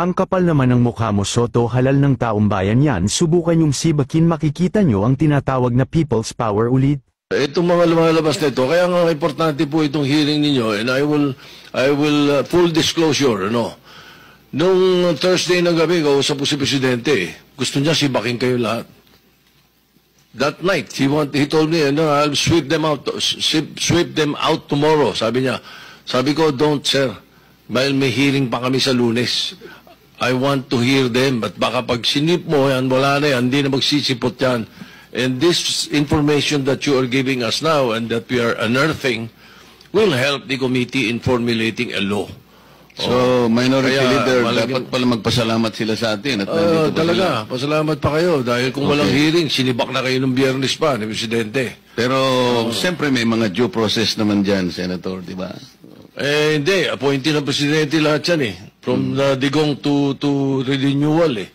Ang kapal naman ng mukha mo, Soto, halal ng taong bayan yan. Subukan yung sibakin, makikita nyo ang tinatawag na people's power ulit. Itong mga lumalabas na ito, kaya nga importante po itong hearing ninyo, and I will full disclosure, no? Nung Thursday ng gabi, kausap po si Presidente, gusto niya sibakin kayo lahat. That night, he told me, no, I'll sweep them out tomorrow, sabi niya. Sabi ko, don't, sir. Dahil may hearing pa kami sa Lunes. I want to hear them, but baka pag sinip mo yan, wala na yan, hindi na magsisipot yan. And this information that you are giving us now and that we are unearthing will help the committee in formulating a law. So, Minority Leader, dapat pala magpasalamat sila sa atin. At nandito pa talaga, sila. Pasalamat pa kayo dahil kung walang hearing, sinibak na kayo ng Biyernes pa ni Presidente. Pero, siyempre may mga due process naman dyan, Senator, di ba? Hindi. Appointee ng Presidente lahat yan eh. From the digong to renewal eh.